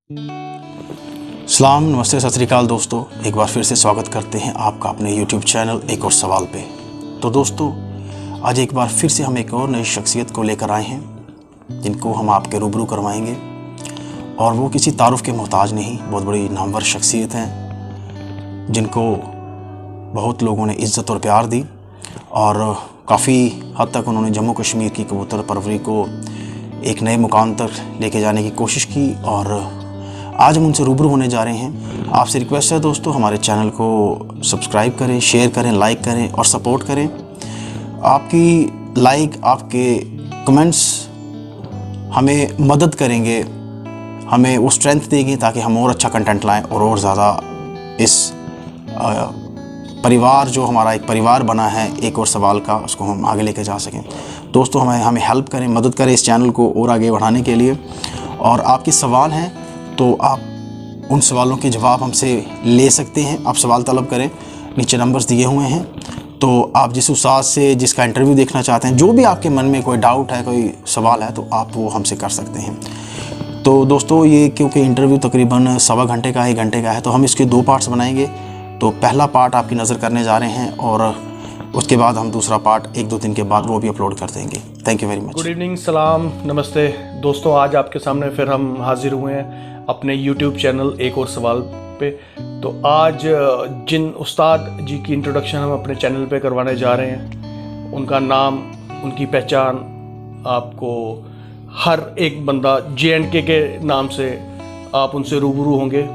सलाम, नमस्ते, सत श्री अकाल दोस्तों। एक बार फिर से स्वागत करते हैं आपका अपने YouTube चैनल एक और सवाल पे। तो दोस्तों, आज एक बार फिर से हम एक और नई शख्सियत को लेकर आए हैं जिनको हम आपके रूबरू करवाएंगे। और वो किसी तारुफ के मोहताज नहीं, बहुत बड़ी नामवर शख्सियत हैं जिनको बहुत लोगों ने इज़्ज़त और प्यार दी और काफ़ी हद तक उन्होंने जम्मू कश्मीर की कबूतर परवरी को एक नए मुकाम तक लेके जाने की कोशिश की। और आज हम उनसे रूबरू होने जा रहे हैं। आपसे रिक्वेस्ट है दोस्तों, हमारे चैनल को सब्सक्राइब करें, शेयर करें, लाइक करें और सपोर्ट करें। आपकी लाइक, आपके कमेंट्स हमें मदद करेंगे, हमें वो स्ट्रेंथ देंगे ताकि हम और अच्छा कंटेंट लाएं और ज़्यादा इस परिवार जो हमारा एक परिवार बना है एक और सवाल का, उसको हम आगे लेके जा सकें। दोस्तों, हमें हेल्प करें, मदद करें इस चैनल को और आगे बढ़ाने के लिए। और आपके सवाल हैं तो आप उन सवालों के जवाब हमसे ले सकते हैं। आप सवाल तलब करें, नीचे नंबर्स दिए हुए हैं। तो आप जिस उस्ताद से जिसका इंटरव्यू देखना चाहते हैं, जो भी आपके मन में कोई डाउट है, कोई सवाल है, तो आप वो हमसे कर सकते हैं। तो दोस्तों, ये क्योंकि इंटरव्यू तकरीबन सवा घंटे का 1 घंटे का है, तो हम इसके 2 पार्ट्स बनाएंगे। तो पहला पार्ट आपकी नज़र करने जा रहे हैं और उसके बाद हम दूसरा पार्ट 1-2 दिन के बाद वो भी अपलोड कर देंगे। Thank you very much. Good evening, सलाम, नमस्ते दोस्तों। आज आपके सामने फिर हम हाजिर हुए हैं अपने YouTube चैनल एक और सवाल पे। तो आज जिन उस्ताद जी की इंट्रोडक्शन हम अपने चैनल पे करवाने जा रहे हैं, उनका नाम, उनकी पहचान आपको हर एक बंदा J&K के नाम से आप उनसे रूबरू होंगे।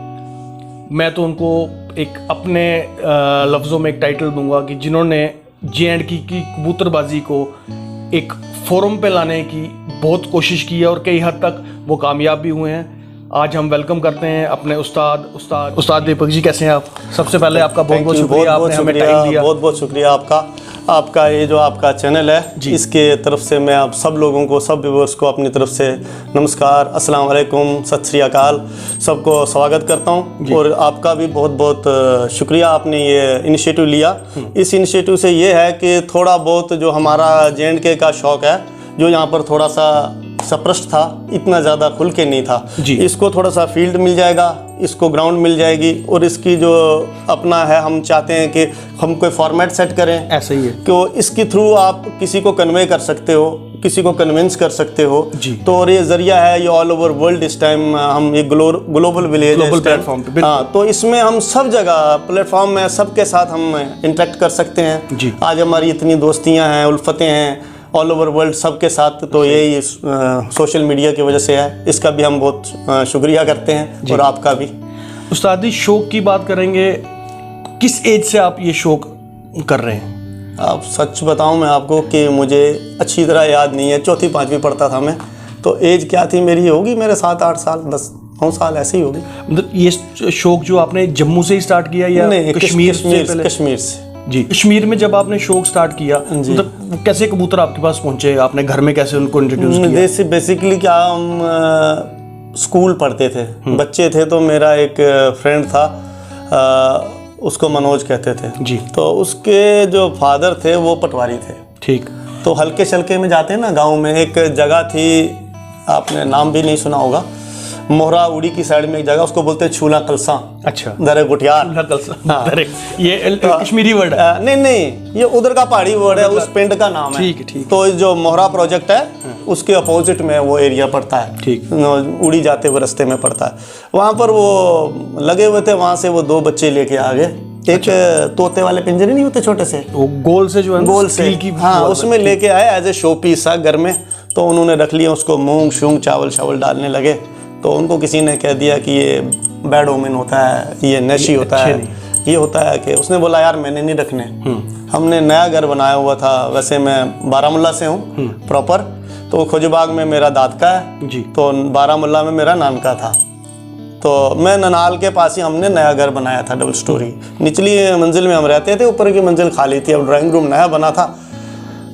मैं तो उनको एक अपने लफ्ज़ों में एक टाइटल दूंगा कि जिन्होंने J&K की कबूतरबाजी को एक फोरम पे लाने की बहुत कोशिश की है और कई हद तक वो कामयाब भी हुए हैं। आज हम वेलकम करते हैं अपने उस्ताद दीपक जी। कैसे हैं आप? सबसे पहले आपका बहुत बहुत शुक्रिया, आपने हमें टाइम दिया। बहुत बहुत शुक्रिया आपका ये जो आपका चैनल है, इसके तरफ से मैं आप सब लोगों को, सब व्यूअर्स को अपनी तरफ से नमस्कार, अस्सलाम वालेकुम, सत श्री अकाल, सबको स्वागत करता हूं। और आपका भी बहुत बहुत शुक्रिया, आपने ये इनिशिएटिव लिया। इस इनिशिएटिव से ये है कि थोड़ा बहुत जो हमारा J&K का शौक़ है, जो यहाँ पर थोड़ा सा सप्रष्ट था, इतना ज़्यादा खुल के नहीं था, इसको थोड़ा सा फील्ड मिल जाएगा, इसको ग्राउंड मिल जाएगी। और इसकी जो अपना है, हम चाहते हैं कि हम कोई फॉर्मेट सेट करें, ऐसा ही है कि इसके थ्रू आप किसी को कन्वे कर सकते हो, किसी को कन्विंस कर सकते हो। तो और ये ज़रिया है, ये ऑल ओवर वर्ल्ड इस टाइम हम एक ग्लोबल विलेज है प्लेटफॉर्म पे। हाँ, तो इसमें हम सब जगह प्लेटफॉर्म में सबके साथ हम इंटरेक्ट कर सकते हैं। आज हमारी इतनी दोस्तियाँ हैं, उल्फतें हैं ऑल ओवर वर्ल्ड सबके साथ, तो यही सोशल मीडिया की वजह से है। इसका भी हम बहुत शुक्रिया करते हैं और आपका भी। उस्ताद जी, शौक की बात करेंगे, किस एज से आप ये शौक कर रहे हैं? आप सच बताऊं मैं आपको कि मुझे अच्छी तरह याद नहीं है, 4वीं-5वीं पढ़ता था मैं, तो एज क्या थी मेरी, होगी मेरे 7-8 साल, 10-9 साल ऐसे ही होगी। मतलब ये शौक जो आपने जम्मू से ही स्टार्ट किया या नहीं, कश्मीर से जी? कश्मीर में जब आपने शौक स्टार्ट किया, मतलब कैसे कबूतर आपके पास पहुंचे, आपने घर में कैसे उनको इंट्रोड्यूस किया? बेसिकली क्या, हम स्कूल पढ़ते थे, बच्चे थे, तो मेरा एक फ्रेंड था, उसको मनोज कहते थे जी। तो उसके जो फादर थे वो पटवारी थे, ठीक। तो हल्के शल्के में जाते हैं ना, गाँव में एक जगह थी, आपने नाम भी नहीं सुना होगा, मोहरा उड़ी की साइड में एक जगह, उसको बोलते हैं छूला कलसा। अच्छा, दरे गुटियार। ये कश्मीरी वर्ड है? नहीं, ये उधर का पहाड़ी वर्ड है, उस पिंड का नाम है। ठीक। तो जो मोहरा प्रोजेक्ट है, उसके अपोजिट में वो एरिया पड़ता है, ठीक। उड़ी जाते हुए रास्ते में पड़ता है। वहाँ पर वो लगे हुए थे, वहाँ से वो 2 बच्चे लेके आ गए। एक तोते वाले पिंजरे नहीं होते छोटे से, वो गोल से जो है, गोल से, हाँ, उसमें लेके आए एज ए शो पीस घर में। तो उन्होंने रख लिया उसको, मूंग शूंग चावल डालने लगे। तो उनको किसी ने कह दिया कि ये बैड ओमेन होता है, ये नशी होता है, ये होता है कि उसने बोला यार मैंने नहीं रखने। हमने नया घर बनाया हुआ था, वैसे मैं बारामुल्ला से हूँ प्रॉपर, तो खोजबाग में मेरा दादका है जी, तो बारामुल्ला में मेरा नानका था। तो मैं ननाल के पास ही हमने नया घर बनाया था, डबल स्टोरी। निचली मंजिल में हम रहते थे, ऊपर की मंजिल खाली थी, अब ड्राइंग रूम नया बना था।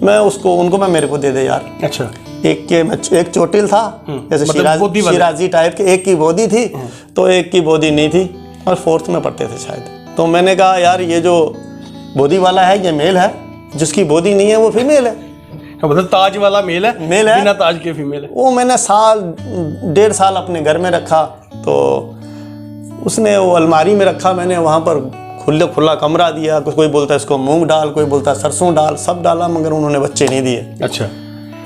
मैं उनको मेरे को दे दे यार। अच्छा। एक चोटिल था, जैसे मतलब शिराजी टाइप के, एक की बोदी थी, तो एक की बोदी नहीं थी, और 4th में पढ़ते थे शायद। तो मैंने कहा यार ये जो बोदी वाला है ये मेल है, जिसकी बोदी नहीं है वो फीमेल है। मतलब ताज वाला मेल है, बिना ताज के फीमेल है। वो मैंने 1.5 साल अपने घर में रखा, तो उसने वो अलमारी में रखा, मैंने वहाँ पर खुला कमरा दिया। कोई बोलता है इसको मूंग डाल, कोई बोलता है सरसों डाल, सब डाला, मगर उन्होंने बच्चे नहीं दिए। अच्छा।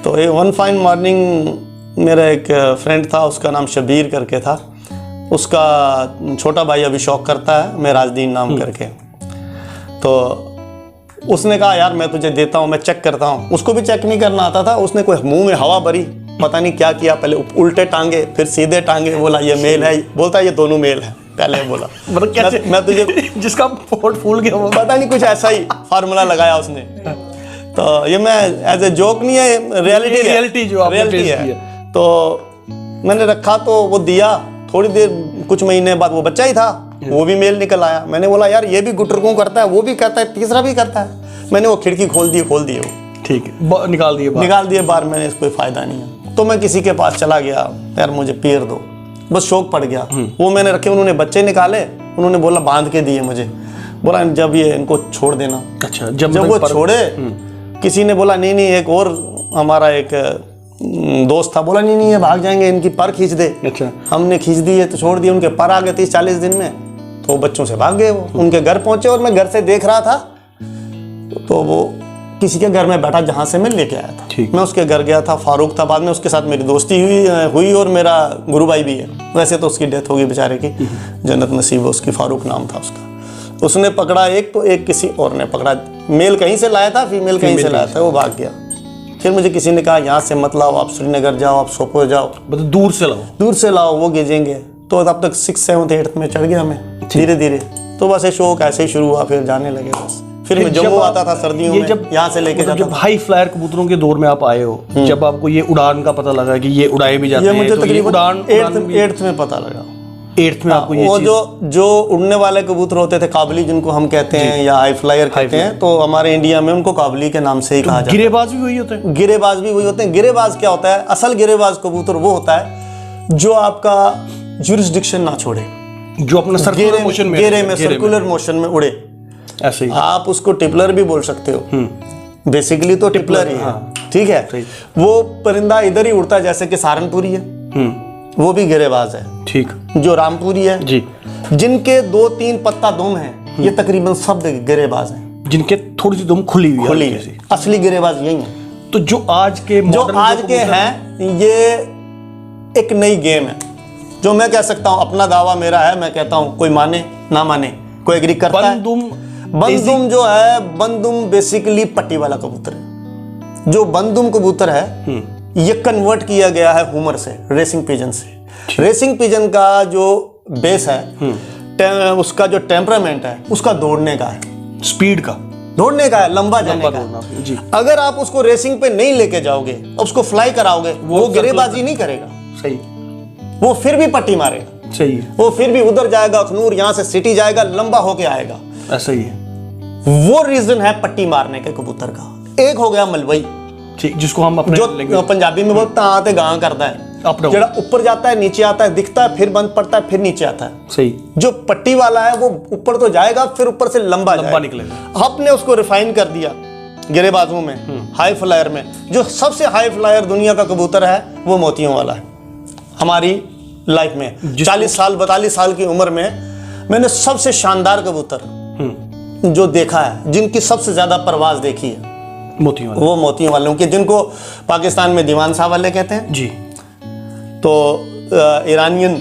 तो ये वन फाइन मॉर्निंग मेरा एक फ्रेंड था, उसका नाम शबीर करके था, उसका छोटा भाई अभी शौक करता है, मैं राजदीन नाम करके। तो उसने कहा यार मैं तुझे देता हूँ, मैं चेक करता हूँ। उसको भी चेक नहीं करना आता था, उसने कोई मुंह में हवा भरी, पता नहीं क्या किया, पहले उल्टे टांगे फिर सीधे टांगे, बोला ये मेल है, बोलता है ये दोनों मेल है। पहले बोला मतलब कैसे? मैं तुझे जिसका पोर्ट फूल गया वो पता नहीं, कुछ ऐसा ही फार्मूला लगाया उसने। तो ये मैं एज ए जोक नहीं है, रियलिटी जो आपने फेस है। किया। तो मैंने रखा, तो वो दिया, थोड़ी देर कुछ महीने बाद वो बच्चा ही था, वो भी मेल निकल आया। मैंने बोला यार ये भी गुटरगू करता है, वो भी करता है, तीसरा भी करता है। मैंने वो खिड़की खोल दी वो, ठीक है, निकाल दिए बाहर। मैंने इसको कोई फायदा नहीं है, तो मैं किसी के पास चला गया, यार मुझे पेड़ दो, बस शौक पड़ गया। वो मैंने रखे, उन्होंने बच्चे निकाले, उन्होंने बोला बांध के दिए मुझे, बोला जब ये इनको छोड़ देना। अच्छा। जब वो छोड़े, किसी ने बोला नहीं एक और हमारा एक दोस्त था, बोला नहीं ये भाग जाएंगे, इनकी पर खींच दे। अच्छा। हमने खींच दिए तो छोड़ दिए, उनके पर आ गए 30-40 दिन में, तो बच्चों से भाग गए वो। उनके घर पहुंचे और मैं घर से देख रहा था, तो वो किसी के घर में बैठा जहाँ से मैं लेके आया था। मैं उसके घर गया था, फारूक था, बाद में उसके साथ मेरी दोस्ती हुई और मेरा गुरु भाई भी है। वैसे तो उसकी डेथ होगी बेचारे की, जन्नत नसीब है उसकी, फारूक नाम था उसका। उसने पकड़ा एक, तो एक किसी और ने पकड़ा। मेल कहीं से लाया था, फीमेल कहीं से लाया था, वो भाग गया। फिर मुझे किसी ने कहा यहाँ से मत लाओ, आप श्रीनगर जाओ, आप सोपोर जाओ, मतलब दूर से लाओ, वो गिजेंगे। तो तब तक 6th 7th 8th में चढ़ गया मैं धीरे धीरे। तो बस ये शौक ऐसे ही शुरू हुआ, फिर जाने लगे बस। फिर मैं जम्मू आता था सर्दियों में, यहाँ से लेके जाता जब हाई फ्लायर कबूतरों के दौर में आप आए हो, जब आपको ये उड़ान का पता लगा कि ये उड़ाए भी जाते हैं, मुझे तो तकरीबन उड़ान 8th में पता लगा। 8th में आपको ये वो जो उड़ने वाले कबूतर होते थे, काबली जिनको हम कहते हैं, या हाई फ्लायर कहते हैं, तो हमारे इंडिया में उनको काबली के नाम से ही कहा जाता है। गिरेबाज भी वही होते हैं? गिरेबाज भी वही होते हैं। गिरेबाज क्या होता है? असल गिरेबाज कबूतर वो होता है जो आपका जुरिस्डिक्शन ना छोड़े, जो अपना सर्कुलर मोशन में, सर्कुलर मोशन में उड़े। ऐसे ही आप उसको टिपलर भी बोल सकते हो, बेसिकली तो टिपलर ही है। ठीक है, वो परिंदा इधर ही उड़ता है, जैसे कि सहारनपुरी है, वो भी गिरेबाज है। ठीक। जो रामपुरी है जी, जिनके 2-3 पत्ता दुम है, ये तकरीबन सब गिरेबाज हैं। जिनके थोड़ी सी दुम खुली हुई है, असली गिरेबाज यही है। तो जो आज के हैं, ये एक नई गेम है। जो मैं कह सकता हूँ, अपना दावा मेरा है, मैं कहता हूँ, कोई माने ना माने, कोई एग्री करता है। बंदुम जो है, बंदुम बेसिकली पट्टी वाला कबूतर है। जो बंदुम कबूतर है, ये कन्वर्ट किया गया है हुमर से, रेसिंग पिजन से। रेसिंग पिजन का जो बेस है, उसका जो टेम्परामेंट है, उसका दौड़ने का है, स्पीड का, दौड़ने का है, लंबा जाने का। अगर आप उसको रेसिंग पे नहीं लेके जाओगे, उसको फ्लाई कराओगे, वो गिरेबाजी नहीं करेगा। सही। वो फिर भी पट्टी मारेगा। सही। वो फिर भी उधर जाएगा, अखनूर, यहाँ से सिटी जाएगा, लंबा होके आएगा। ऐसा ही है। वो रीजन है पट्टी मारने के कबूतर का। एक हो गया मलवई, जिसको हम अपने जो पंजाबी में बोलते हैं, आते गां करता है, जरा ऊपर जाता है, नीचे आता है, दिखता है, फिर बंद पड़ता है, फिर नीचे आता है। सही। जो पट्टी वाला है, वो ऊपर तो जाएगा, फिर ऊपर से लंबा निकलेगा। आपने उसको रिफाइन कर दिया गिरेबाजों में, हाई फ्लायर में। जो सबसे हाई फ्लायर दुनिया का कबूतर है, वो मोतियों वाला है। हमारी लाइफ में 40 साल 42 साल की उम्र में मैंने सबसे शानदार कबूतर जो देखा है, जिनकी सबसे ज्यादा परवाज देखी है, मोतियों वाले। वो मोतियों वालों के, जिनको पाकिस्तान में दीवान साहब वाले कहते हैं जी। तो ईरानियन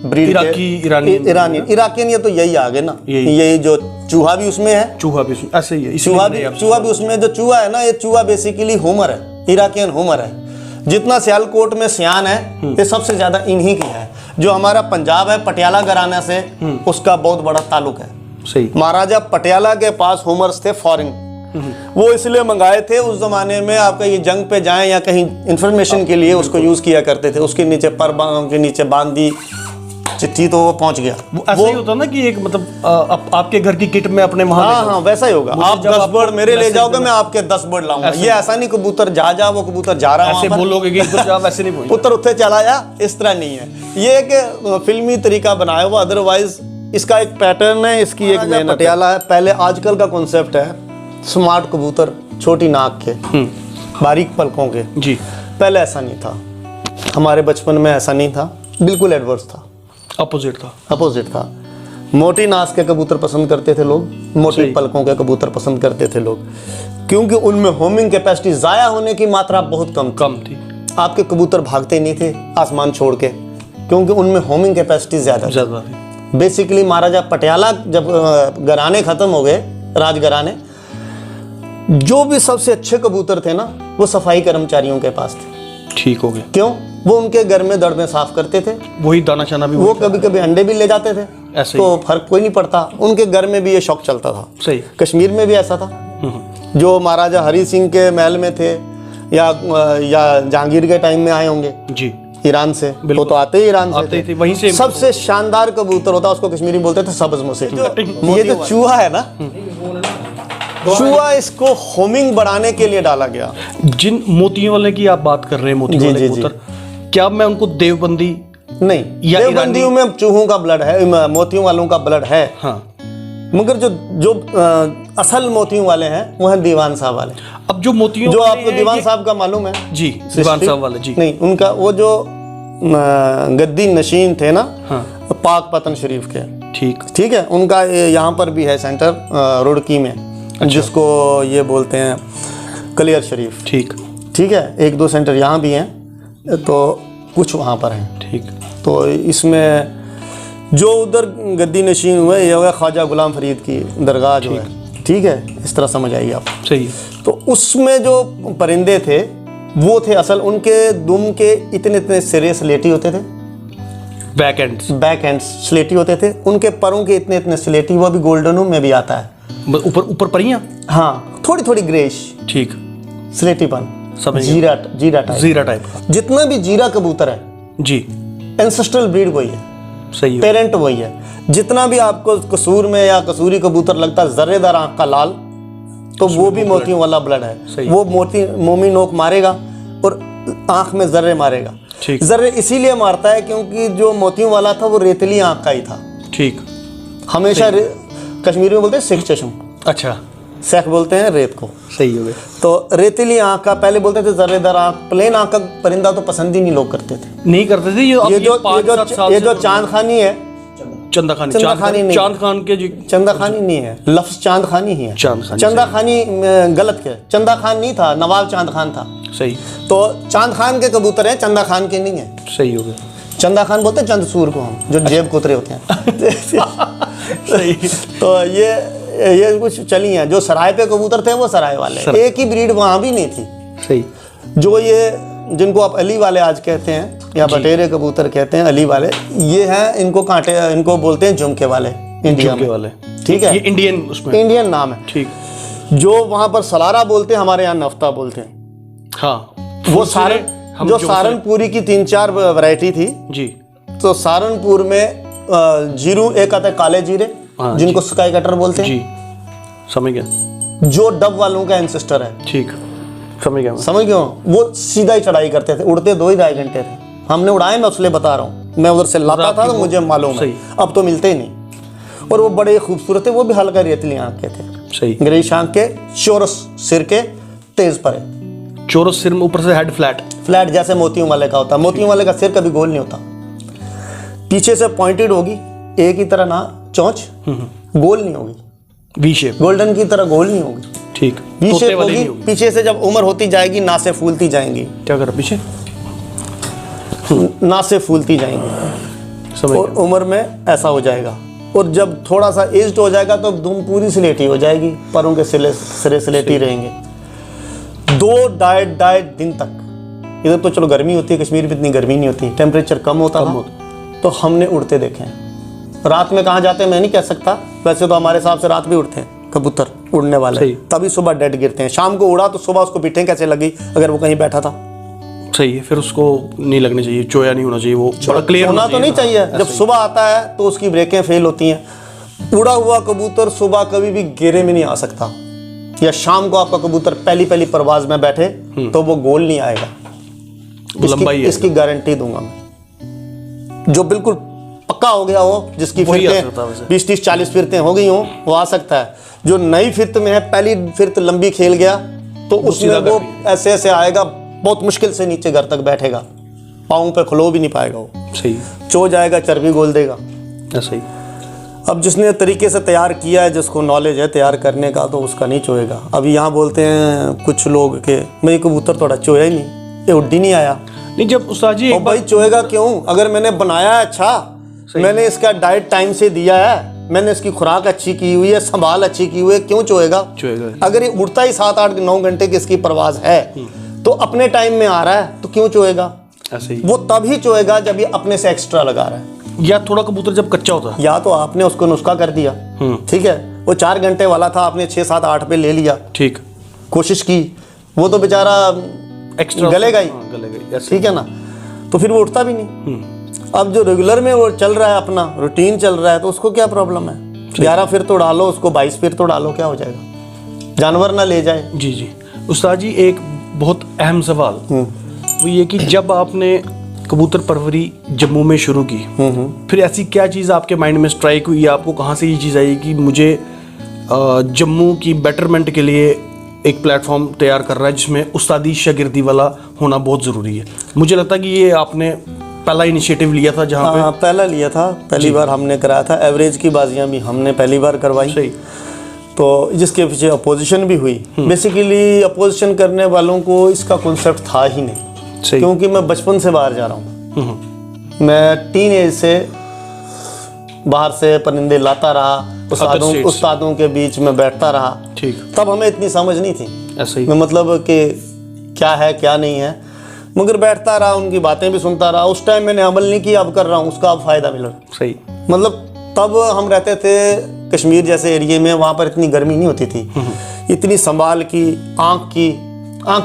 ब्रीड, इराकियन, ये तो यही आ गए ना। यही जो चूहा भी उसमें है, चूहा भी ऐसे ही है। चूहा भी उसमें, जो चूहा है ना, ये चूहा बेसिकली हुमर है, इराकियन हुमर है। जितना सियालकोट में सियान है, ये सबसे ज्यादा इन्हीं की है। जो हमारा पंजाब है, पटियाला घराना से उसका बहुत बड़ा ताल्लुक है। सही। महाराजा पटियाला के पास हुमर्स थे फॉरेन, वो इसलिए मंगाए थे। उस जमाने में आपका ये जंग पे जाएं या कहीं इंफॉर्मेशन के लिए उसको यूज किया करते थे। उसके नीचे पर के नीचे बांध दी चिट्ठी, तो वो पहुंच गया। ऐसा ही होता ना कि एक मतलब आपके घर की किट में अपने वहां, हाँ वैसा ही होगा। आप 10 बर्ड मेरे ले जाओगे, मैं आपके 10 बर्ड लाऊंगा। ये ऐसा नहीं कबूतर जा वो कबूतर जा रहा है, ऐसे बोलोगे कि ऐसे नहीं बोलोगे, पुत्र उत्थे चला जा, इस तरह नहीं है। ये एक फिल्मी तरीका बनाया हुआ, अदरवाइज इसका एक पैटर्न है, इसकी एक मेहनत। पटियाला है, पहले आजकल का कॉन्सेप्ट है स्मार्ट कबूतर, छोटी नाक के। बारीक पलकों के। जी। पहले ऐसा नहीं था, हमारे बचपन में ऐसा नहीं था, बिल्कुल एडवर्स था, अपोजिट था। मोटी नास के कबूतर पसंद करते थे लोग, मोटी पलकों के कबूतर पसंद करते थे लोग, क्योंकि उनमें होमिंग कैपेसिटी, ज़ाया होने की मात्रा बहुत कम थी। आपके कबूतर भागते नहीं थे आसमान छोड़ के, क्योंकि उनमें होमिंग कैपेसिटी ज़्यादा थी। बेसिकली महाराजा पटियाला जब घराने ख़त्म हो गए, राजघराने, जो भी सबसे अच्छे कबूतर थे ना, वो सफाई कर्मचारियों के पास थे। ठीक हो गया। क्यों? वो उनके घर में दड़ में साफ करते थे, वही दाना चाना भी, वो कभी कभी अंडे भी ले जाते थे, ऐसे तो फर्क कोई नहीं पड़ता। उनके घर में भी ये शौक चलता था। सही। कश्मीर में भी ऐसा था, जो महाराजा हरि सिंह के महल में थे, या जहांगीर के टाइम में आए होंगे जी ईरान से, वो तो आते ही ईरान से थे। वहीं से सबसे शानदार कबूतर होता, उसको कश्मीरी में बोलते थे सब्ज मुसे। ये जो चूहा है ना, चूहा इसको होमिंग बढ़ाने के लिए डाला गया। जिन मोतियों वाले की आप बात कर रहे हैं, मोती वाले कबूतर, क्या मैं उनको देवबंदी नहीं, देवबंदियों में चूहों का ब्लड है, मोतियों वालों का ब्लड है, हाँ, मगर जो असल मोतियों वाले हैं वो हैं दीवान साहब वाले। अब जो मोतियों जो आपको दीवान साहब का मालूम है जी, दीवान साहब वाले जी, नहीं, उनका वो जो गद्दी नशीन थे ना, हाँ, पाक पतन शरीफ के, ठीक है, उनका यहाँ पर भी है सेंटर रुड़की में, जिसको ये बोलते हैं कलियर शरीफ। ठीक है, 1-2 सेंटर यहाँ भी हैं, तो कुछ वहाँ पर हैं। ठीक। तो इसमें जो उधर गद्दी नशीन हुए, ये हुआ ख्वाजा गुलाम फरीद की दरगाह जो है, ठीक है, इस तरह समझ आइए आप। सही। तो उसमें जो परिंदे थे वो थे असल, उनके दुम के इतने सिरे स्लेटी होते थे, बैक एंड स्लेटी होते थे, उनके परों के इतने स्लेटी, वो भी गोल्डनों में भी आता है, ऊपर परियां, हाँ, थोड़ी ग्रेश, ठीक, स्लेटीपन, जीरा टाइप का। जितना भी जीरा कबूतर है जी, एंसेस्ट्रल ब्रीड वही है, सही है, पेरेंट वही है। जितना भी आपको कसूर में या कसूरी कबूतर लगता है जर्रेदार आंख का लाल, तो वो भी मोतियों वाला ब्लड है। वो मोमी नोक मारेगा और आंख में जर्रे मारेगा। जर्रे इसीलिए मारता है क्योंकि जो मोतियों वाला था वो रेतली आंख का ही था। ठीक। हमेशा कश्मीरी में बोलते हैं शेख चशम, अच्छा, शेख बोलते हैं रेत को। सही हो गया। तो रेतीली आंख का, पहले बोलते थे जर्रेदार आंख, प्लेन आंख का परिंदा तो पसंद ही नहीं लोग करते थे, नहीं करते थे। ये जो चांद खानी है, चंदा खानी के जी, चंदा खानी नहीं है, लफ्ज चांद खानी ही है। चंदा खानी गलत है, चंदा खान नहीं था, नवाब चांद खान था। सही। तो चांद खान के कबूतर हैं, चंदा खान के नहीं है। सही हो गया। चंदा खान बोलते हैं चंदसूर को हम, जो जेब कुतरे होते हैं। सही। तो ये कुछ चली हैं। जो सराय पे कबूतर थे वो सराय वाले, एक ही ब्रीड वहाँ भी नहीं थी। सही। जो ये जिनको आप अली वाले आज कहते हैं या बटेरे कबूतर कहते हैं, अली वाले, ये हैं, इनको कांटे, इनको बोलते हैं झुमके वाले, इंडिया में वाले। ठीक है, ये इंडियन नाम है। ठीक। जो वहाँ पर सलारा बोलते हैं, हमारे यहाँ नफ्ता बोलते हैं। हाँ, वो जो सहारनपुरी की 3-4 वैरायटी थी जी। तो सहारनपुर में जीरू एक आता है, काले जीरे, जिनको स्काई कटर बोलते हैं जी। समझ गया। जो डब वालों का एंसेस्टर है। ठीक, समझ गया। वो सीधा ही चढ़ाई करते थे, उड़ते 2-2.5 घंटे थे। हमने उड़ाए, मैं उसलिए बता रहा हूँ, मैं उधर से लाता था तो मुझे मालूम है, अब तो मिलते ही नहीं। और वो बड़े खूबसूरत थे, वो भी हल्का रेतली आंख के थे। सही। ग्रेइश आंख के, चौरस सिर के, तेज परे, चौरस सिर में, ऊपर से हेड फ्लैट जैसे मोतियों वाले का होता है। मोतियों वाले का सिर कभी गोल नहीं होता, पीछे से पॉइंटेड होगी, एक ही तरह ना चोंच, गोल नहीं होगी, वी शेप, गोल्डन की तरह गोल नहीं होगी। ठीक, वी शेप होगी। पीछे से जब उम्र होती जाएगी, नासें फूलती जाएंगी। क्या कर पीछे? नासें फूलती जाएंगी और उम्र में ऐसा हो जाएगा। और जब थोड़ा सा एज्ड हो जाएगा तो दुम पूरी स्लेटी हो जाएगी, परों के सिरे स्लेटी रहेंगे। 2-2.5 दिन तक। इधर तो चलो गर्मी होती है, कश्मीर में इतनी गर्मी नहीं होती, टेम्परेचर कम होता था, तो हमने उड़ते देखे हैं। रात में कहाँ जाते हैं मैं नहीं कह सकता, वैसे तो हमारे हिसाब से रात भी उड़ते हैं कबूतर, उड़ने वाले, तभी सुबह डेड गिरते हैं। शाम को उड़ा तो सुबह उसको पीठें कैसे लगी अगर वो कहीं बैठा था। सही है, फिर उसको नहीं लगनी चाहिए, चोया नहीं होना चाहिए, वो बड़ा क्लियर होना तो नहीं चाहिए। जब सुबह आता है तो उसकी ब्रेकें फेल होती हैं। उड़ा हुआ कबूतर सुबह कभी भी घेरे में नहीं आ सकता, या शाम को आपका कबूतर पहली परवाज में बैठे तो वो गोल नहीं आएगा। इसकी गारंटी दूंगा मैं। जो बिल्कुल पक्का हो गया हो, जिसकी फिरतें 20-30-40 फिरतें हो गई हो, वो आ सकता है। जो नई फिरत में है, पहली फिरत लंबी खेल गया तो उसमें वो ऐसे ऐसे आएगा, बहुत मुश्किल से नीचे घर तक बैठेगा, पाँव पे खलो भी नहीं पाएगा वो, सही, चो जाएगा, चर्बी गोल देगा। ऐसा ही। अब जिसने तरीके से तैयार किया है, जिसको नॉलेज है तैयार करने का, तो उसका नहीं चोएगा। अभी यहाँ बोलते हैं कुछ लोग के भाई कबूतर थोड़ा चोया ही नहीं, ये उड्डी नहीं आया। नहीं, जब उस्ताद जी और भाई चोएगा क्यों? अगर मैंने बनाया है अच्छा, मैंने इसका डाइट टाइम से दिया है, मैंने इसकी खुराक अच्छी की हुई है, संभाल अच्छी की हुई है, क्यों चोएगा? अगर ये उड़ता ही 7-8-9 घंटे की इसकी परवाज है तो अपने टाइम में आ रहा है तो क्यों चोएगा? ऐसे ही। वो तभी चोएगा जब ये अपने से एक्स्ट्रा लगा रहा है, या थोड़ा कबूतर जब कच्चा होता है, या तो आपने उसको नुस्खा कर दिया, ठीक है, वो 4 घंटे वाला था, आपने 6-7-8 पे ले लिया, ठीक, कोशिश की, वो तो बेचारा एक्स्ट्रा गलेगा ही, गलेगा, ठीक है ना, तो फिर वो उठता भी नहीं। अब जो रेगुलर में वो चल रहा है, अपना रूटीन चल रहा है, तो उसको क्या प्रॉब्लम है? 11 फिर तो डालो उसको, 22 फिर तो डालो, क्या हो जाएगा? जानवर ना ले जाए। जी जी। उस्ताद जी एक बहुत अहम सवाल वो ये कि जब आपने कबूतर परवरी जम्मू में शुरू की, फिर ऐसी क्या चीज़ आपके माइंड में स्ट्राइक हुई, आपको कहाँ से ये चीज़ आई कि मुझे जम्मू की बेटरमेंट के लिए एक प्लेटफॉर्म तैयार कर रहा है जिसमें उस्तादी शागिर्दी वाला होना बहुत ज़रूरी है? मुझे लगता है कि ये आपने पहला इनिशिएटिव लिया था जहाँ पे? पहला लिया था, पहली बार हमने कराया था। एवरेज की बाजियाँ भी हमने पहली बार करवाई। सही। तो जिसके पीछे अपोजिशन भी हुई। बेसिकली अपोजिशन करने वालों को इसका कॉन्सेप्ट था ही नहीं। सही। क्योंकि मैं बचपन से बाहर जा रहा हूँ, मैं टीन एज से बाहर से परिंदे लाता रहा, उस्तादों के बीच में बैठता रहा। ठीक। तब हमें इतनी समझ नहीं थी, ऐसे ही, मतलब कि क्या है क्या नहीं है, मगर बैठता रहा, उनकी बातें भी सुनता रहा। उस टाइम मैंने अमल नहीं किया, अब कर रहा हूँ, उसका अब फायदा मिल रहा। सही। मतलब तब हम रहते थे कश्मीर जैसे एरिया में, वहाँ पर इतनी गर्मी नहीं होती थी, इतनी संभाल की, आँख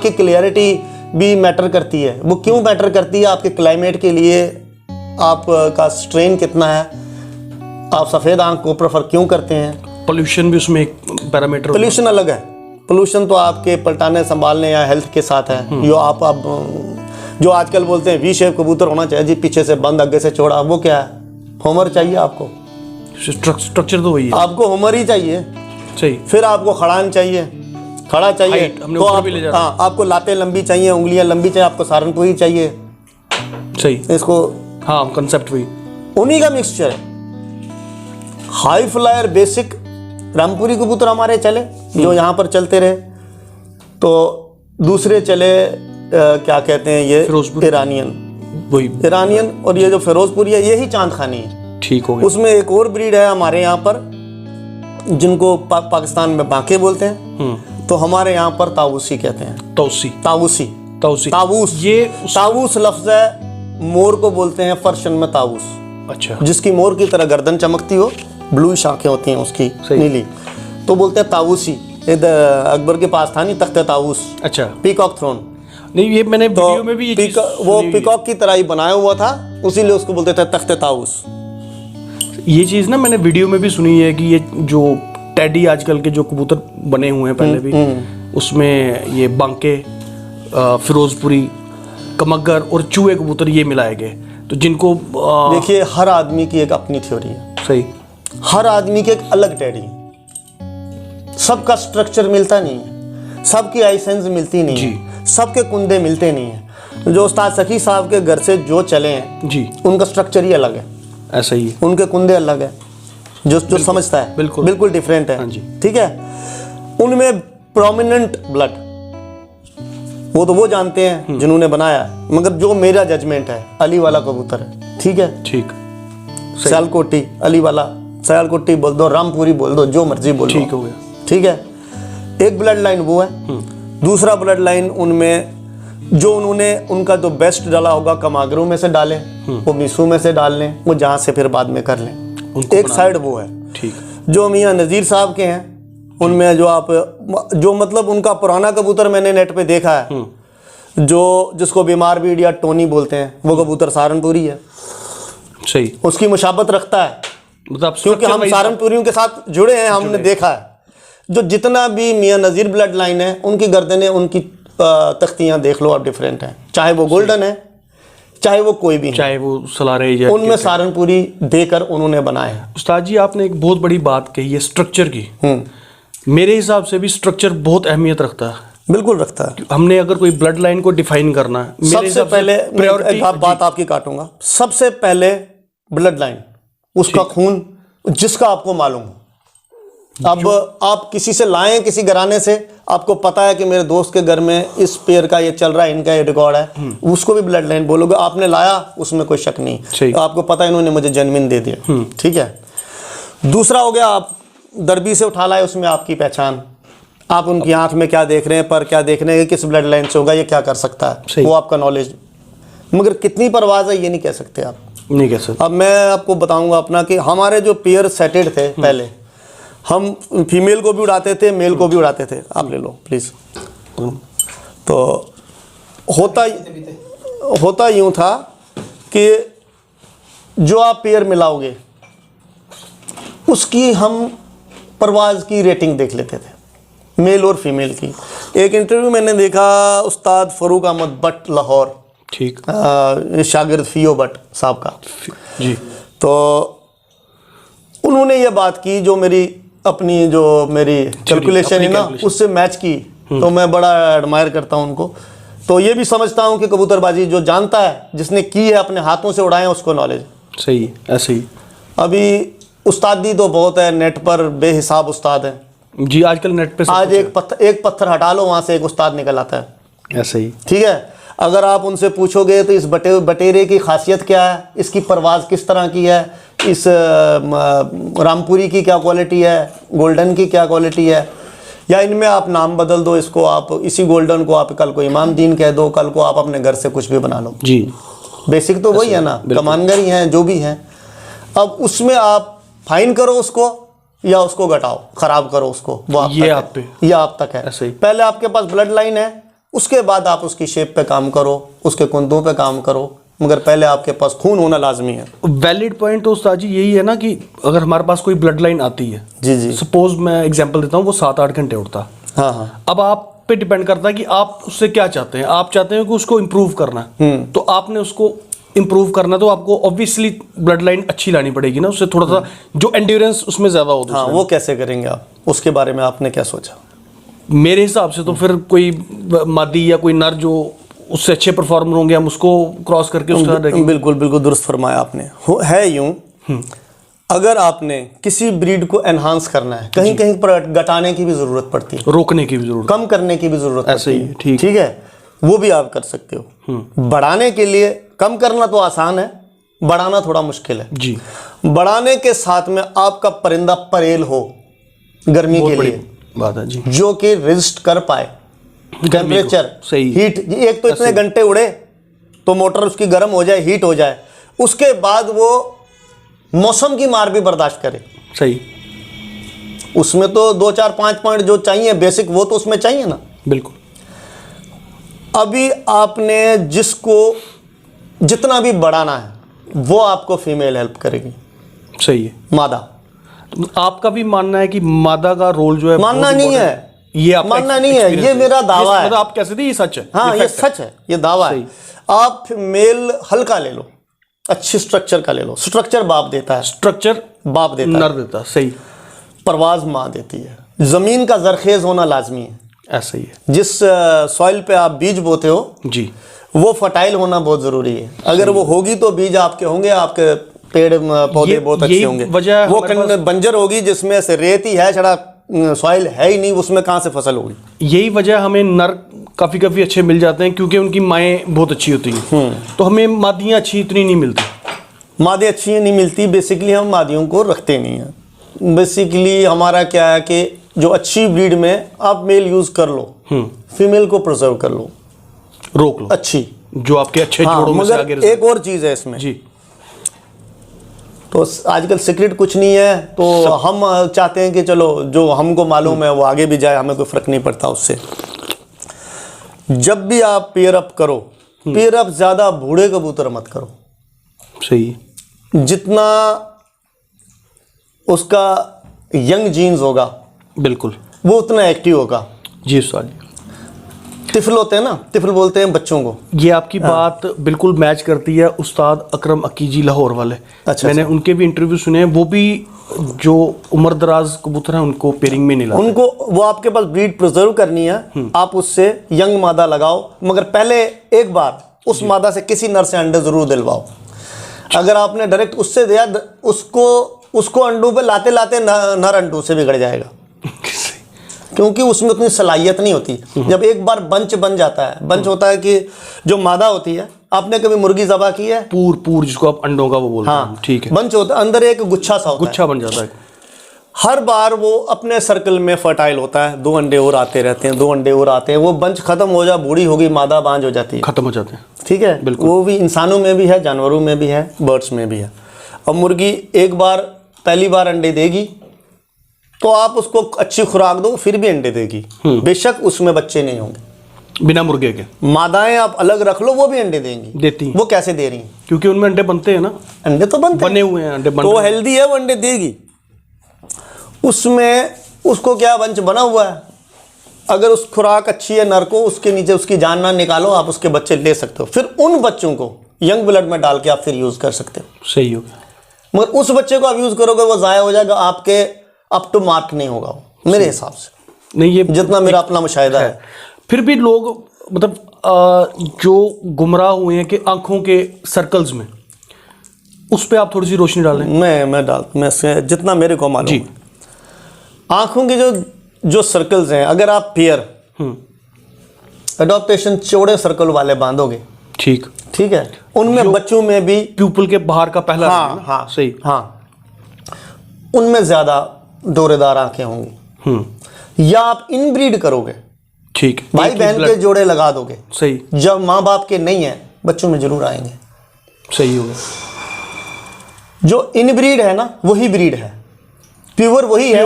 की क्लियरिटी भी मैटर करती है। वो क्यों मैटर करती है? आपके क्लाइमेट के लिए आपका स्ट्रेन कितना है, आप सफ़ेद आँख को प्रेफर क्यों करते हैं। पोल्यूशन भी उसमें एक पैरामीटर, पोल्यूशन अलग है। पोल्यूशन तो आपके पलटाने संभालने या हेल्थ के साथ है। जो आप जो आजकल बोलते हैं वी शेप कबूतर होना चाहिए जी, पीछे से बंद आगे से चौड़ा, वो क्या है? होमर चाहिए आपको, स्ट्रक्चर तो वही है, आपको होमर ही चाहिए। सही। फिर आपको खड़ान चाहिए, खड़ा चाहिए तो आपको लातें लंबी चाहिए, उंगलियां लंबी चाहिए, आपको सहारनपुरी चाहिए। सही। इसको हाँ, कंसेप्ट वही, उन्हीं का मिक्सचर है। हाई फ्लायर बेसिक रामपुरी कबूतर हमारे चले, जो यहाँ पर चलते रहे, तो दूसरे चले क्या कहते हैं ये ईरानियन, वही ईरानियन, और ये जो फिरोजपुरी है यही चांद खानी है। ठीक हो गया। उसमें एक और ब्रीड है हमारे यहाँ पर जिनको पाकिस्तान में बांके बोलते हैं, तो हमारे यहाँ पर ताऊसी कहते हैं। ताऊसी ताऊस, ये ताऊस लफ्ज है, मोर को बोलते हैं पर्शियन में ताऊस। अच्छा। जिसकी मोर की तरह गर्दन चमकती हो, ब्लू शाखें होती हैं उसकी नीली, तो बोलते हैं ताऊसी। अकबर के पास था नहीं तख्ते ताऊस। अच्छा। Peacock throne. नहीं, ये मैंने वीडियो में भी ये चीज़ वो पीकॉक की तरह ही बनाया हुआ था, उसीलिए उसको बोलते थे तख्ते ताऊस। ये चीज़ ना मैंने वीडियो में भी सुनी है कि ये जो टेडी आजकल के जो कबूतर बने हुए हैं पहले भी, उसमें ये बांके, फिरोजपुरी, कमगर और चूहे कबूतर ये मिलाए गए, तो जिनको देखिए हर आदमी की एक अपनी थ्योरी है। सही। हर आदमी की एक अलग टेडी है, सबका स्ट्रक्चर मिलता नहीं है, सबकी आई सेंस मिलती नहीं है, सबके कुंदे मिलते नहीं है। जो उस्ताद सखी साहब के घर से जो चले हैं जी, उनका स्ट्रक्चर ही अलग है, ऐसा ही, उनके कुंदे अलग है, जो समझता है बिल्कुल डिफरेंट है। ठीक है, उनमें प्रोमिनेंट ब्लड वो जानते हैं जिन्होंने बनाया, मगर जो मेरा जजमेंट है अली वाला कबूतर है। ठीक है, ठीक, सियालकोटी अली वाला, सियालकोटी बोल दो, रामपुरी बोल दो, जो मर्जी बोल दो, ठीक हो गया। ठीक है, एक ब्लड लाइन वो है। दूसरा ब्लड लाइन उनमें जो उन्होंने उनका जो बेस्ट डाला होगा, कमागरों में से डालें, वो मिसू में से डाल लें, वो जहाँ से फिर बाद में कर लें, एक साइड वो है। ठीक। जो मियाँ नज़ीर साहब के हैं उनमें जो मतलब उनका पुराना कबूतर मैंने नेट पे देखा है, जो जिसको बीमार बीड या टोनी बोलते हैं, वो कबूतर सहारनपुरी है। सही। उसकी मुशाबत रखता है, मतलब क्योंकि हम सहारनपुरियों के साथ जुड़े हैं, हमने देखा है जो जितना भी मियाँ नज़ीर ब्लड लाइन है, उनकी गर्दनें, उनकी तख्तियाँ देख लो आप, डिफरेंट हैं, चाहे वो गोल्डन है, चाहे वो कोई भी, चाहे वो सलारे, उनमें सहारनपुरी देकर उन्होंने बनाए। उस्ताद जी आपने एक बहुत बड़ी बात कही है स्ट्रक्चर की। मेरे हिसाब से भी स्ट्रक्चर बहुत अहमियत रखता है। बिल्कुल रखता है। हमने अगर कोई ब्लड लाइन को डिफाइन करना है, मेरे सबसे हिसाब से पहले प्रायोरिटी बात आपकी काटूंगा। सबसे पहले ब्लड लाइन, उसका खून जिसका आपको मालूम हो। अब आप किसी से लाएं, किसी घराने से, आपको पता है कि मेरे दोस्त के घर में इस पेयर का ये चल रहा है, इनका ये रिकॉर्ड है, उसको भी ब्लड लाइन बोलोगे, आपने लाया, उसमें कोई शक नहीं, आपको पता है इन्होंने मुझे जेन्युइन दे दिया। ठीक है। दूसरा हो गया, आप दरबी से उठा लाए, उसमें आपकी पहचान, आप उनकी आंख में क्या देख रहे हैं, पर क्या देख रहे हैं, किस ब्लड लाइन से होगा, ये क्या कर सकता है, वो आपका नॉलेज। मगर कितनी परवाज है ये नहीं कह सकते आप, नहीं कह सकते। अब मैं आपको बताऊंगा अपना कि हमारे जो पेयर सेटेड थे पहले, हम फीमेल को भी उड़ाते थे, मेल को भी उड़ाते थे। आप ले लो प्लीज। तो होता यूं था कि जो आप पेयर मिलाओगे उसकी हम परवाज की रेटिंग देख लेते थे, मेल और फीमेल की। एक इंटरव्यू मैंने देखा उस्ताद फरूक अहमद भट्ट लाहौर, ठीक, शागिर्द फियो भट्ट साहब का जी। तो उन्होंने ये बात की जो मेरी कैलकुलेशन है ना, उससे मैच की। तो मैं बड़ा एडमायर करता हूं उनको। तो ये भी समझता हूं कि कबूतरबाजी जो जानता है, जिसने की है, अपने हाथों से उड़ाए, उसको नॉलेज। सही, ऐसे ही। अभी उस्तादी तो बहुत है, नेट पर बेहिसाब उस्ताद है जी। आजकल नेट पे आज एक पत्थर हटा लो, वहां से एक उस्ताद निकल आता है। ऐसे ही। ठीक है। अगर आप उनसे पूछोगे तो इस बटेरे की खासियत क्या है, इसकी परवाज़ किस तरह की है, इस रामपुरी की क्या क्वालिटी है, गोल्डन की क्या क्वालिटी है, या इनमें आप नाम बदल दो, इसको आप इसी गोल्डन को आप कल को इमाम दीन कह दो, कल को आप अपने घर से कुछ भी बना लो जी। बेसिक तो वही है ना, कमानगर ही हैं जो भी हैं। अब उसमें आप फाइन करो उसको या उसको घटाओ, खराब करो उसको, वो आप तक है। पहले आपके पास ब्लड लाइन है, उसके बाद आप उसकी शेप पे काम करो, उसके कुंदों पे काम करो, मगर पहले आपके पास खून होना लाजमी है। वैलिड पॉइंट तो उस्ताद जी यही है ना कि अगर हमारे पास कोई ब्लड लाइन आती है, जी जी, सपोज मैं एग्जांपल देता हूँ, वो 7-8 घंटे उड़ता, हाँ हाँ, अब आप पे डिपेंड करता है कि आप उससे क्या चाहते हैं। आप चाहते हैं कि उसको इम्प्रूव करना, तो आपने उसको इम्प्रूव करना, तो आपको ऑब्वियसली ब्लड लाइन अच्छी लानी पड़ेगी ना, उससे थोड़ा सा जो एंड्योरेंस उसमें ज्यादा हो। हाँ, वो कैसे करेंगे आप, उसके बारे में आपने क्या सोचा? मेरे हिसाब से तो फिर कोई मादी या कोई नर जो उससे अच्छे परफॉर्मर होंगे, हम उसको क्रॉस करके उसका बिल्कुल दुरुस्त फरमाया आपने। है यूं, अगर आपने किसी ब्रीड को एनहांस करना है, कहीं कहीं पर घटाने की भी जरूरत पड़ती है, रोकने की भी जरूरत, कम करने की भी जरूरत ऐसे ही। ठीक है, वो भी आप कर सकते हो। बढ़ाने के लिए कम करना तो आसान है, बढ़ाना थोड़ा मुश्किल है जी। बढ़ाने के साथ में आपका परिंदा परेल हो गर्मी के लिए, बात है जी, जो कि रेजिस्ट कर पाए टेम्परेचर, सही, हीट। एक तो इतने घंटे उड़े तो मोटर उसकी गर्म हो जाए, हीट हो जाए, उसके बाद वो मौसम की मार भी बर्दाश्त करे। सही। उसमें तो 2 4 5 पॉइंट जो चाहिए बेसिक, वो तो उसमें चाहिए ना। बिल्कुल। अभी आपने जिसको जितना भी बढ़ाना है, वो आपको फीमेल हेल्प करेगी। सही है। मादा, आपका भी मानना है कि मादा का रोल जो है, मानना नहीं है, ये आपका मानना नहीं है, ये मेरा दावा है। आप कैसे थे, ये सच है। हाँ, ये सच है, ये दावा है। आप मेल हल्का ले लो, अच्छी स्ट्रक्चर का ले लो। स्ट्रक्चर बाप देता है, स्ट्रक्चर बाप देता है, नर देता है। सही। परवाज माँ देती है। जमीन का जरखेज होना लाजमी है, ऐसा ही है। जिस सॉइल पे आप बीज बोते हो जी, वो फर्टाइल होना बहुत जरूरी है। अगर वो होगी तो बीज आपके होंगे, आपके पेड़ पौधे बहुत अच्छे होंगे। वो बंजर होगी जिसमें से रेत ही है, छड़ा सॉइल है ही नहीं, उसमें कहाँ से फसल होगी। यही वजह हमें नर काफ़ी अच्छे मिल जाते हैं, क्योंकि उनकी माएँ बहुत अच्छी होती हैं। तो हमें मादियाँ अच्छी इतनी नहीं मिलती, मादे अच्छी नहीं मिलती। बेसिकली हम मादियों को रखते नहीं हैं। बेसिकली हमारा क्या है कि जो अच्छी ब्रीड में आप मेल यूज कर लो, फीमेल को प्रिजर्व कर लो, रोक लो अच्छी, जो आपके अच्छे जोड़ों में से आगे। एक और चीज है इसमें जी, तो आजकल सीक्रेट कुछ नहीं है, तो हम चाहते हैं कि चलो जो हमको मालूम है वो आगे भी जाए, हमें कोई फर्क नहीं पड़ता उससे। जब भी आप पेयर अप करो, पेयर अप ज्यादा बूढ़े कबूतर मत करो। सही। जितना उसका यंग जीन्स होगा, बिल्कुल, वो उतना एक्टिव होगा। जी सॉरी। तिफल होते हैं ना, तिफल बोलते हैं बच्चों को। ये आपकी बात बिल्कुल मैच करती है उस्ताद अकरम अकीजी लाहौर वाले। मैंने उनके भी इंटरव्यू सुने हैं, वो भी जो उम्र दराज कबूतर हैं उनको पेयरिंग में नहीं लाते। उनको वो आपके पास ब्रीड प्रिजर्व करनी है, आप उससे यंग मादा लगाओ, मगर पहले एक बार उस मादा से किसी नर से अंडे जरूर दिलवाओ। अगर आपने डायरेक्ट उससे दिया, उसको अंडों पे लाते लाते नर अंडों से बिगड़ जाएगा, क्योंकि उसमें उतनी सलाहियत नहीं होती। जब एक बार बंच बन जाता है, बंच होता है कि जो मादा होती है, आपने कभी मुर्गी ज़बा की है? पूर जिसको आप अंडों का वो बोलते हैं, ठीक है। बंच होता है, अंदर एक गुच्छा सा होता है, गुच्छा बन जाता है। हर बार वो अपने सर्कल में फर्टाइल होता है, 2 अंडे और आते रहते हैं, 2 अंडे और आते हैं, वो बंच खत्म हो जा, बूढ़ी होगी, मादा बांझ हो जाती है, खत्म हो जाते हैं। ठीक है, बिल्कुल। वो भी इंसानों में भी है, जानवरों में भी है, बर्ड्स में भी है। अब मुर्गी एक बार पहली बार अंडे देगी तो आप उसको अच्छी खुराक दो, फिर भी अंडे देगी, बेशक उसमें बच्चे नहीं होंगे। बिना मुर्गे के मादाएं आप अलग रख लो, वो भी अंडे देंगी, देती हैं। वो कैसे दे रही हैं? क्योंकि उनमें अंडे बनते हैं ना, अंडे तो बने हुए हैं, अंडे तो हेल्दी है, वो अंडे देगी। उसमें उसको क्या बंच बना हुआ है, अगर उस खुराक अच्छी है नर को, उसके नीचे उसकी जान ना निकालो, आप उसके बच्चे ले सकते हो। फिर उन बच्चों को यंग ब्लड में डाल के आप फिर यूज कर सकते हो। सही हो गया। मगर उस बच्चे को आप यूज करोगे, वो जाया हो जाएगा, आपके अप टू मार्क नहीं होगा वो, मेरे हिसाब से। नहीं, ये जितना मेरा अपना मुशाहिदा है। फिर भी लोग मतलब जो गुमराह हुए हैं कि आंखों के सर्कल्स में, उस पे आप थोड़ी सी रोशनी डालें। मैं जितना मेरे को मालूम है, आंखों के जो सर्कल्स हैं, अगर आप पेयर एडॉप्टेशन चौड़े सर्कल वाले बांधोगे, ठीक है, उनमें बच्चों में भी प्यूपल के बाहर का पहला, हाँ सही, हाँ, उनमें ज्यादा डोरेदार आंखें होंगी। या आप इनब्रीड करोगे, ठीक, भाई बहन के जोड़े लगा दोगे, सही, जब माँ बाप के नहीं है, बच्चों में जरूर आएंगे। सही हो गया। जो इनब्रीड है ना, वही ब्रीड है, प्योर वही है,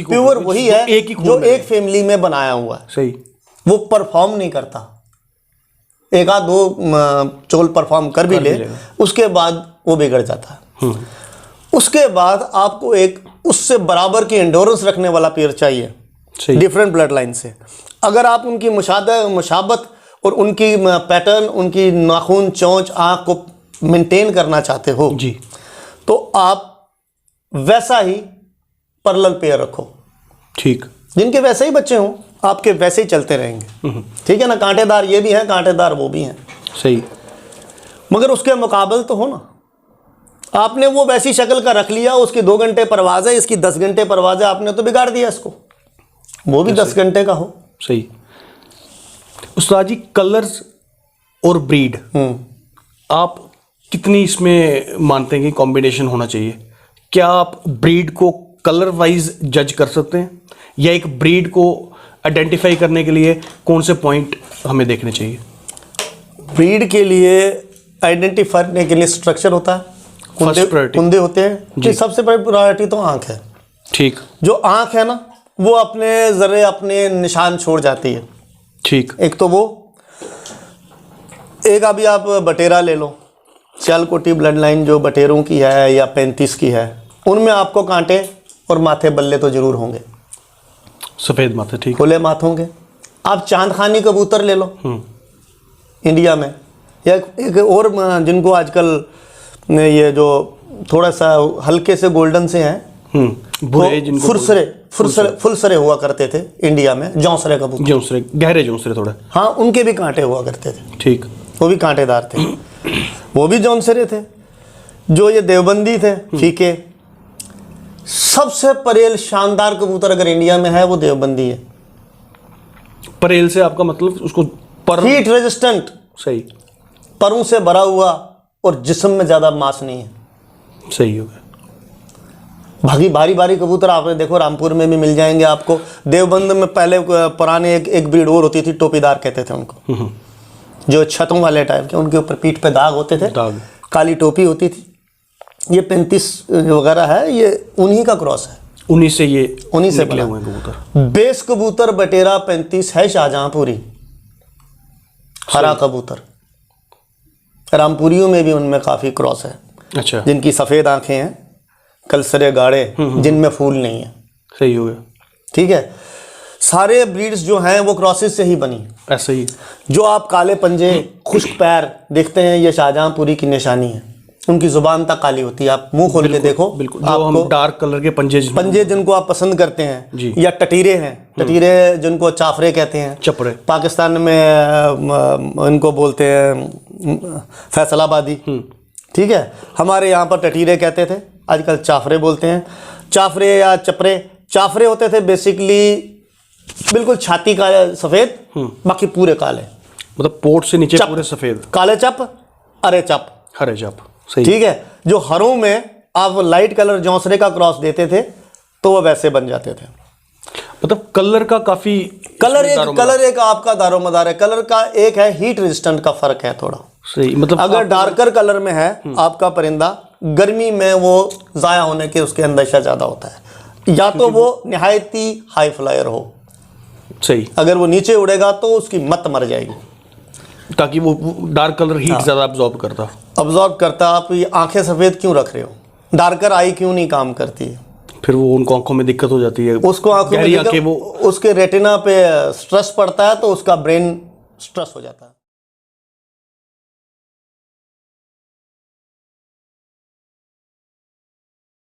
प्योर वही है जो एक फैमिली में बनाया हुआ है। सही, वो परफॉर्म नहीं करता, एक आध 2 चोल परफॉर्म कर भी ले, उसके बाद वो बिगड़ जाता है। उसके बाद आपको एक उससे बराबर की एंडोरेंस रखने वाला पेयर चाहिए, डिफरेंट ब्लड लाइन से। अगर आप उनकी मुशाबत और उनकी पैटर्न, उनकी नाखून, चोंच, आँख को मेंटेन करना चाहते हो जी, तो आप वैसा ही पैरेलल पेयर रखो, ठीक, जिनके वैसे ही बच्चे हों, आपके वैसे ही चलते रहेंगे, ठीक है ना। कांटेदार ये भी हैं, कांटेदार वो भी हैं, सही, मगर उसके मुकाबले तो हो ना। आपने वो वैसी शक्ल का रख लिया, उसकी 2 घंटे परवाज़ है, इसकी 10 घंटे परवाज़ है, आपने तो बिगाड़ दिया इसको, वो भी 10 घंटे का हो। सही। उस्ताद जी, कलर्स और ब्रीड आप कितनी इसमें मानते हैं कि कॉम्बिनेशन होना चाहिए? क्या आप ब्रीड को कलर वाइज जज कर सकते हैं, या एक ब्रीड को आइडेंटिफाई करने के लिए कौन से पॉइंट हमें देखने चाहिए? ब्रीड के लिए आइडेंटिफाई करने के लिए स्ट्रक्चर होता है, कुंदे होते हैं कि सबसे बड़ी प्रायोरिटी तो आंख है, ठीक। जो आंख है ना, वो अपने निशान छोड़ जाती है, ठीक। एक तो वो, एक अभी आप बटेरा ले लो, सियालकोटी ब्लड लाइन जो बटेरों की है या 35 की है, उनमें आपको कांटे और माथे बल्ले तो जरूर होंगे, सफ़ेद माथे, ठीक, खुले माथे होंगे। आप चांदखानी कबूतर ले लो इंडिया में, या एक और जिनको आजकल ये जो थोड़ा सा हल्के से गोल्डन से हैं, बुरे, जिनको फुलसरे हुआ करते थे इंडिया में, जौंसरे कबूतर, जौंसरे, गहरे जौंसरे थोड़े, हाँ, उनके भी कांटे हुआ करते थे, ठीक, वो भी कांटेदार थे, वो भी जौंसरे थे। जो ये देवबंदी थे फीके, सबसे परेल शानदार कबूतर अगर इंडिया में है वो देवबंदी है। परेल से आपका मतलब उसको हीट रेजिस्टेंट, सही, परों से भरा हुआ और जिस्म में ज्यादा मांस नहीं है, सही हो गया। भारी भारी कबूतर आपने देखो रामपुर में भी मिल जाएंगे आपको। देवबंद में पहले पुराने एक ब्रीड और होती थी, टोपीदार कहते थे उनको, जो छतों वाले टाइप के, उनके ऊपर पीठ पे दाग होते थे, काली टोपी होती थी। ये 35 वगैरह है, ये उन्हीं का क्रॉस है, उन्हीं से निकले हुए कबूतर। बेस कबूतर बटेरा 35 है शाहजहांपुरी, हरा कबूतर। रामपुरियों में भी उनमें काफ़ी क्रॉस है, अच्छा, जिनकी सफ़ेद आंखें हैं, कलसरे गाढ़े, जिनमें फूल नहीं है, सही हो गया, ठीक है। सारे ब्रीड्स जो हैं वो क्रॉसेस से ही बनी, ऐसे ही। जो आप काले पंजे, खुश्क पैर देखते हैं, ये शाहजहांपुरी की निशानी है। उनकी जुबान तक काली होती है, आप मुंह खोल के देखो। बिल्कुल, जो हम डार्क कलर के पंजे जिनको आप पसंद करते हैं जी, या टटीरे हैं, टटीरे जिनको चाफरे कहते हैं, चपड़े पाकिस्तान में इनको बोलते हैं फैसलाबादी, ठीक है। हमारे यहाँ पर टटीरे कहते थे, आजकल चाफरे बोलते हैं। चाफरे या चपरे, चाफरे होते थे बेसिकली बिल्कुल छाती का सफेद, बाकी पूरे काले, मतलब पोट से नीचे पूरे सफेद। काले चप, अरे चप, हरे चप, सही। ठीक है। जो हरों में आप लाइट कलर जौंसरे का क्रॉस देते थे तो वो वैसे बन जाते थे। मतलब कलर का काफी, कलर एक आपका दारोमदार है। कलर का एक है हीट रेजिस्टेंट का फर्क है थोड़ा, सही। मतलब अगर डार्कर कलर में है आपका परिंदा, गर्मी में वो जाया होने के उसके अंदेशा ज्यादा होता है, या तो वो निहायती हाई फ्लायर हो, सही। अगर वो नीचे उड़ेगा तो उसकी मत मर जाएगी, ताकि वो डार्क कलर हीट ज्यादा अब्जॉर्ब करता। आप ये आंखें सफेद क्यों रख रहे हो? डार्कर आई क्यों नहीं काम करती है? फिर वो उनको आंखों में दिक्कत हो जाती है, उसको आंखों में वो उसके रेटिना पे स्ट्रेस पड़ता है तो उसका ब्रेन स्ट्रेस हो जाता है।